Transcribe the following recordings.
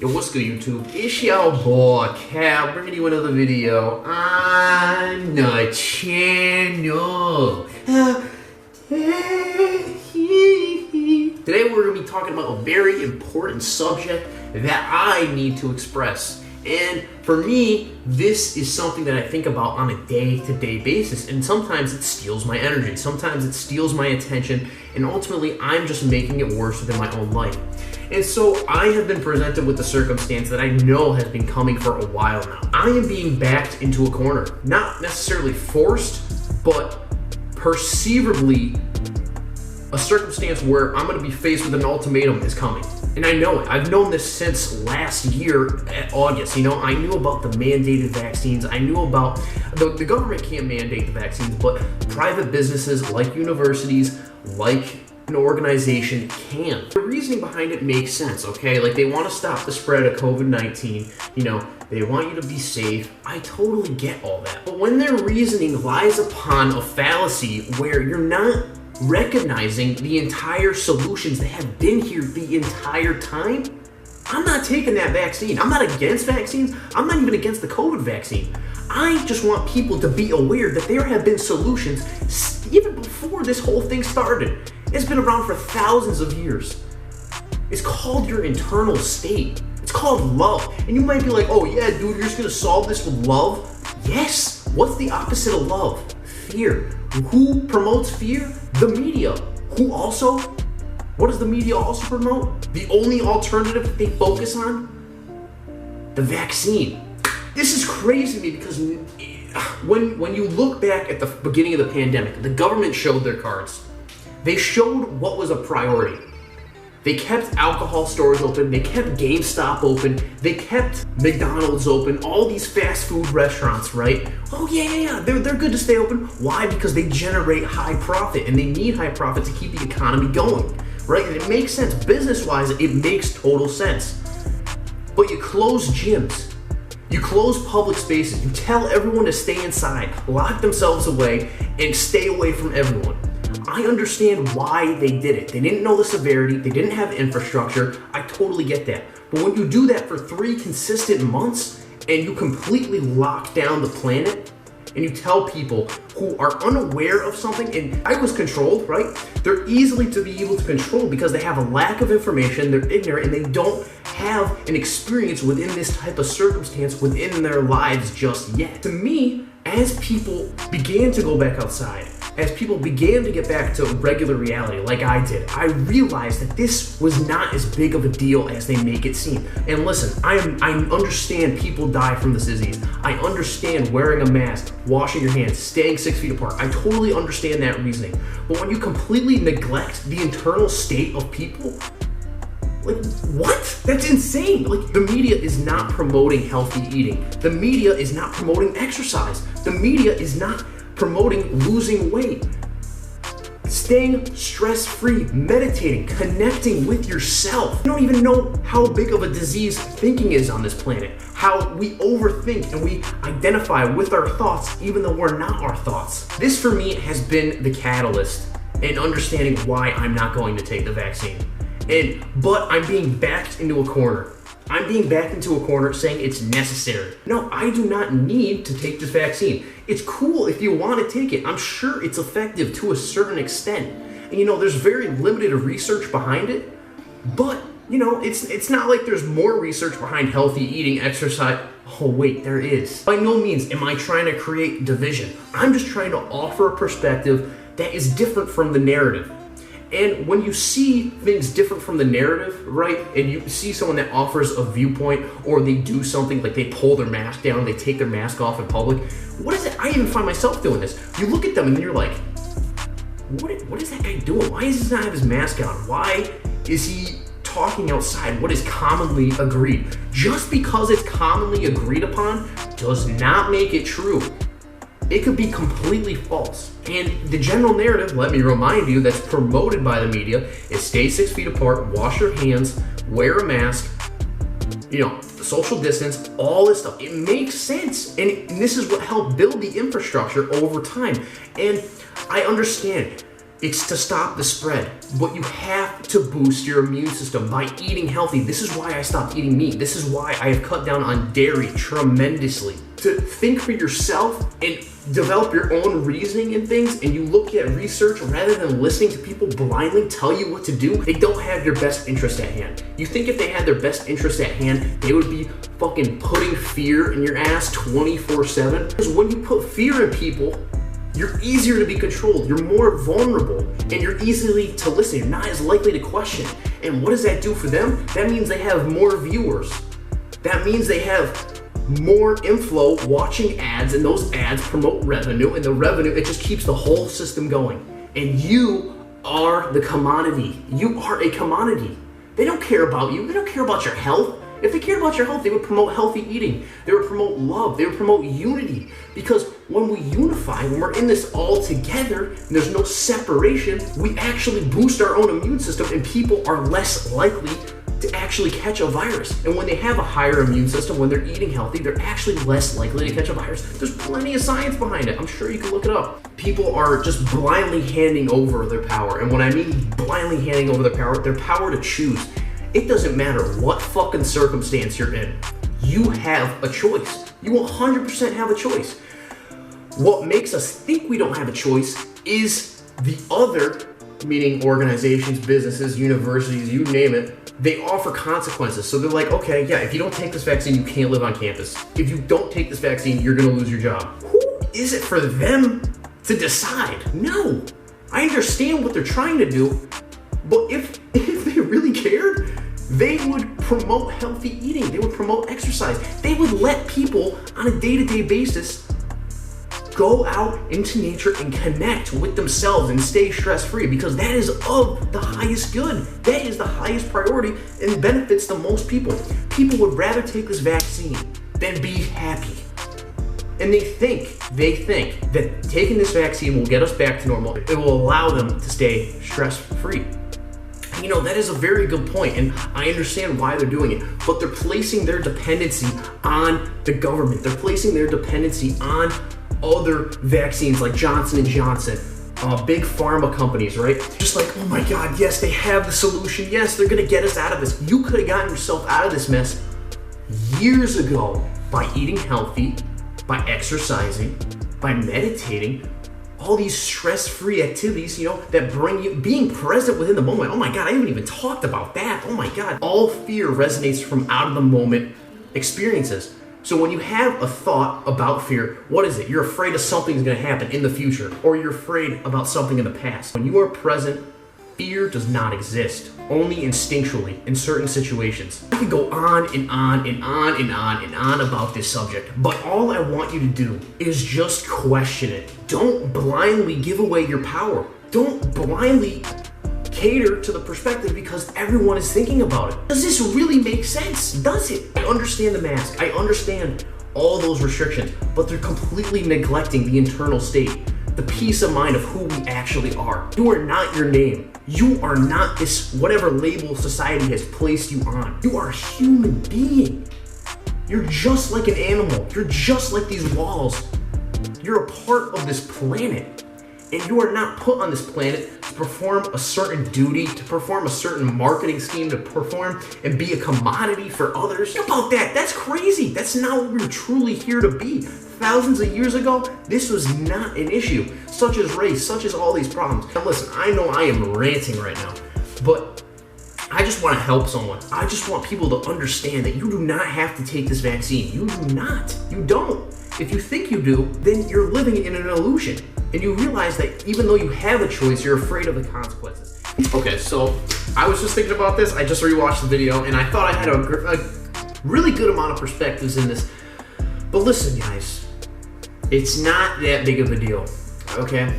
Yo, what's good, YouTube? It's your boy, Cal, bringing you another video on the channel. Today we're going to be talking about a very important subject that I need to express. And for me, this is something that I think about on a day-to-day basis. And sometimes it steals my energy. Sometimes it steals my attention. And ultimately, I'm just making it worse within my own life. And so I have been presented with the circumstance that I know has been coming for a while now. I am being backed into a corner. Not necessarily forced, but perceivably a circumstance where I'm going to be faced with an ultimatum is coming. And I know it. I've known this since last year at August. You know, I knew about the mandated vaccines. I knew about, the government can't mandate the vaccines, but private businesses like universities, like an organization can. The reasoning behind it makes sense, okay? Like, they want to stop the spread of COVID-19. You know, they want you to be safe. I totally get all that. But when their reasoning lies upon a fallacy where you're not recognizing the entire solutions that have been here the entire time, I'm not taking that vaccine. I'm not against vaccines. I'm not even against the COVID vaccine. I just want people to be aware that there have been solutions even before this whole thing started. It's been around for thousands of years. It's called your internal state. It's called love. And you might be like, oh yeah, dude, you're just gonna solve this with love? Yes. What's the opposite of love? Fear. Who promotes fear? The media. What does the media also promote? The only alternative that they focus on? The vaccine. This is crazy to me because when you look back at the beginning of the pandemic, the government showed their cards. They showed what was a priority. They kept alcohol stores open, they kept GameStop open, they kept McDonald's open, all these fast food restaurants, right? Oh yeah, they're good to stay open. Why? Because they generate high profit, and they need high profit to keep the economy going, right? And it makes sense. Business-wise, it makes total sense. But you close gyms, you close public spaces, you tell everyone to stay inside, lock themselves away, and stay away from everyone. I understand why they did it. They didn't know the severity. They didn't have infrastructure. I totally get that. But when you do that for 3 consistent months and you completely lock down the planet and you tell people who are unaware of something, and I was controlled, right? They're easily to be able to control because they have a lack of information, they're ignorant, and they don't have an experience within this type of circumstance within their lives just yet. To me, as people began to go back outside, as people began to get back to regular reality like I did, I realized that this was not as big of a deal as they make it seem. And listen, I understand people die from this disease. I understand wearing a mask, washing your hands, staying 6 feet apart. I totally understand that reasoning. But when you completely neglect the internal state of people, like, what? That's insane. Like, the media is not promoting healthy eating. The media is not promoting exercise. The media is not promoting losing weight, staying stress-free, meditating, connecting with yourself. You don't even know how big of a disease thinking is on this planet, how we overthink and we identify with our thoughts even though we're not our thoughts. This for me has been the catalyst in understanding why I'm not going to take the vaccine. But I'm being backed into a corner. I'm being backed into a corner saying it's necessary. No, I do not need to take this vaccine. It's cool if you want to take it. I'm sure it's effective to a certain extent. And you know, there's very limited research behind it, but you know, it's not like there's more research behind healthy eating, exercise. Oh wait, there is. By no means am I trying to create division. I'm just trying to offer a perspective that is different from the narrative. And when you see things different from the narrative, right, and you see someone that offers a viewpoint, or they do something like they pull their mask down, they take their mask off in public, what is it? I even find myself doing this. You look at them and then you're like, what is that guy doing? Why does he not have his mask on? Why is he talking outside what is commonly agreed? Just because it's commonly agreed upon does not make it true. It could be completely false. And the general narrative, let me remind you, that's promoted by the media is stay 6 feet apart, wash your hands, wear a mask, you know, social distance, all this stuff. It makes sense. And this is what helped build the infrastructure over time. And I understand It's to stop the spread. But you have to boost your immune system by eating healthy. This is why I stopped eating meat. This is why I have cut down on dairy tremendously. To think for yourself and develop your own reasoning in things, and you look at research rather than listening to people blindly tell you what to do. They don't have your best interest at hand. You think if they had their best interest at hand, they would be fucking putting fear in your ass 24/7? Because when you put fear in people, you're easier to be controlled, you're more vulnerable, and you're easily to listen, you're not as likely to question. And what does that do for them? That means they have more viewers. That means they have more inflow watching ads, and those ads promote revenue, and the revenue, it just keeps the whole system going. And you are the commodity. You are a commodity. They don't care about you. They don't care about your health. If they cared about your health, they would promote healthy eating. They would promote love. They would promote unity. Because when we unify, when we're in this all together, and there's no separation, we actually boost our own immune system, and people are less likely to actually catch a virus. And when they have a higher immune system, when they're eating healthy, they're actually less likely to catch a virus. There's plenty of science behind it. I'm sure you can look it up. People are just blindly handing over their power. And when I mean blindly handing over their power to choose, it doesn't matter what fucking circumstance you're in. You have a choice. You 100% have a choice. What makes us think we don't have a choice is the other, meaning organizations, businesses, universities, you name it, they offer consequences. So they're like, okay, yeah, if you don't take this vaccine, you can't live on campus. If you don't take this vaccine, you're gonna lose your job. Who is it for them to decide? No, I understand what they're trying to do, but if they really cared, they would promote healthy eating. They would promote exercise. They would let people on a day-to-day basis go out into nature and connect with themselves and stay stress-free, because that is of the highest good. That is the highest priority and benefits the most people. People would rather take this vaccine than be happy. And they think that taking this vaccine will get us back to normal. It will allow them to stay stress-free. You know, that is a very good point, and I understand why they're doing it, but they're placing their dependency on the government. They're placing their dependency on other vaccines like Johnson & Johnson, big pharma companies, right? Just like, oh my God, yes, they have the solution. Yes, they're gonna get us out of this. You could have gotten yourself out of this mess years ago by eating healthy, by exercising, by meditating, all these stress-free activities, you know, that bring you, being present within the moment. Oh my God, I haven't even talked about that. Oh my God. All fear resonates from out of the moment experiences. So when you have a thought about fear, what is it? You're afraid of something's gonna happen in the future, or you're afraid about something in the past. When you are present, fear does not exist, only instinctually in certain situations. I could go on and on and on and on and on about this subject, but all I want you to do is just question it. Don't blindly give away your power. Don't blindly cater to the perspective because everyone is thinking about it. Does this really make sense? Does it? I understand the mask. I understand all those restrictions, but they're completely neglecting the internal state, the peace of mind of who we actually are. You are not your name. You are not this whatever label society has placed you on. You are a human being. You're just like an animal. You're just like these walls. You're a part of this planet. And you are not put on this planet to perform a certain duty, to perform a certain marketing scheme, to perform and be a commodity for others. Think about that. That's crazy. That's not what we were truly here to be. Thousands of years ago, this was not an issue, such as race, such as all these problems. Now listen, I know I am ranting right now, but I just want to help someone. I just want people to understand that you do not have to take this vaccine. You do not. You don't. If you think you do, then you're living in an illusion. And you realize that even though you have a choice, you're afraid of the consequences. Okay, so I was just thinking about this. I just rewatched the video, and I thought I had a really good amount of perspectives in this. But listen, guys, it's not that big of a deal, okay?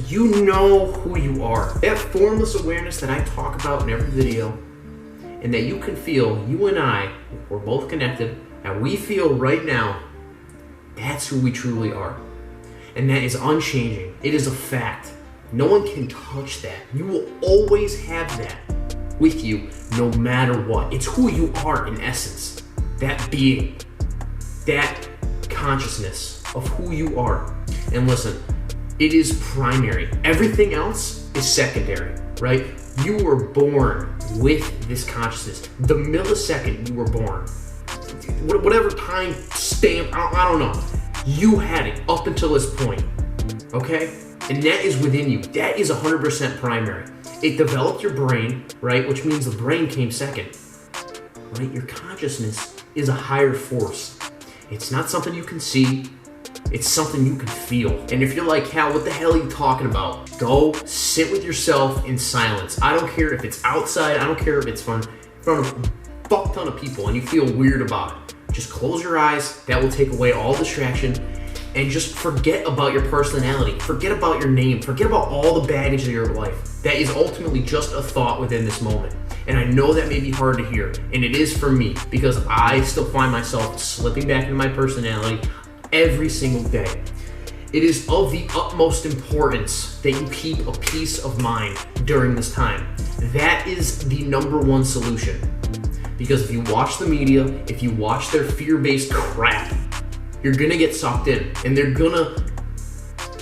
You know who you are. That formless awareness that I talk about in every video, and that you can feel, you and I, we're both connected, and we feel right now, that's who we truly are. And that is unchanging. It is a fact. No one can touch that. You will always have that with you no matter what. It's who you are in essence. That being, that consciousness of who you are. And listen, It is primary. Everything else is secondary, right? You were born with this consciousness. The millisecond you were born, whatever time stamp, I don't know, you had it up until this point, okay? And that is within you. That is 100% primary. It developed your brain, right? Which means the brain came second, right? Your consciousness is a higher force. It's not something you can see. It's something you can feel. And if you're like, Cal, what the hell are you talking about? Go sit with yourself in silence. I don't care if it's outside. I don't care if it's in front of a fuck ton of people and you feel weird about it. Just close your eyes. That will take away all distraction. And just forget about your personality. Forget about your name. Forget about all the baggage of your life. That is ultimately just a thought within this moment. And I know that may be hard to hear. And it is for me because I still find myself slipping back into my personality every single day. It is of the utmost importance that you keep a peace of mind during this time. That is the number one solution. Because if you watch the media, if you watch their fear-based crap, you're gonna get sucked in and they're gonna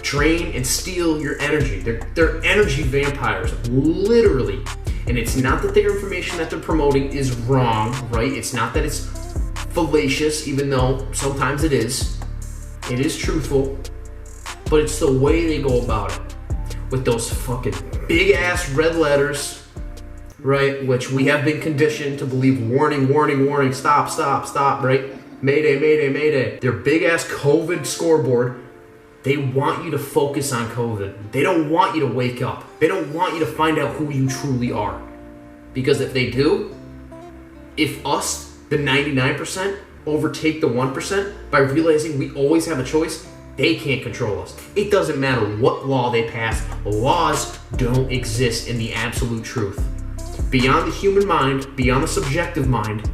drain and steal your energy. They're energy vampires, literally. And it's not that their information that they're promoting is wrong, right? It's not that it's fallacious, even though sometimes it is. It is truthful, but it's the way they go about it. With those fucking big ass red letters, right? Which we have been conditioned to believe, warning, warning, warning, stop, stop, stop, right? Mayday, mayday, mayday. Their big ass COVID scoreboard, they want you to focus on COVID. They don't want you to wake up. They don't want you to find out who you truly are. Because if they do, if us, the 99%, overtake the 1% by realizing we always have a choice, they can't control us. It doesn't matter what law they pass. Laws don't exist in the absolute truth. Beyond the human mind, beyond the subjective mind,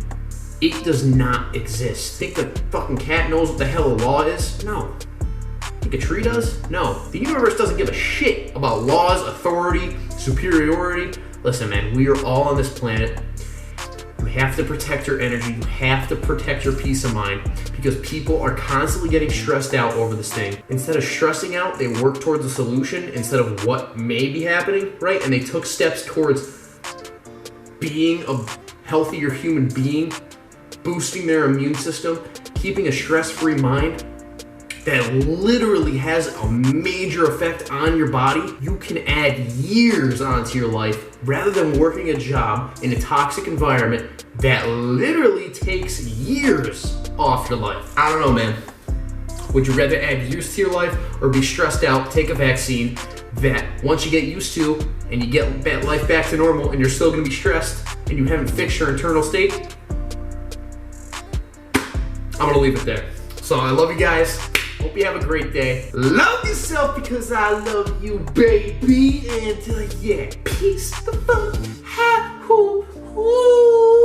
it does not exist. Think the fucking cat knows what the hell a law is? No. Think a tree does? No. The universe doesn't give a shit about laws, authority, superiority. Listen, man, we are all on this planet. You have to protect your energy. You have to protect your peace of mind because people are constantly getting stressed out over this thing. Instead of stressing out, they work towards a solution instead of what may be happening, right? And they took steps towards being a healthier human being, boosting their immune system, keeping a stress-free mind that literally has a major effect on your body. You can add years onto your life rather than working a job in a toxic environment that literally takes years off your life. I don't know, man. Would you rather add years to your life or be stressed out, take a vaccine that once you get used to and you get life back to normal and you're still gonna be stressed and you haven't fixed your internal state? I'm gonna leave it there. So I love you guys. Hope you have a great day. Love yourself because I love you, baby. And yeah, peace the fuck. Ha, hoo, hoo.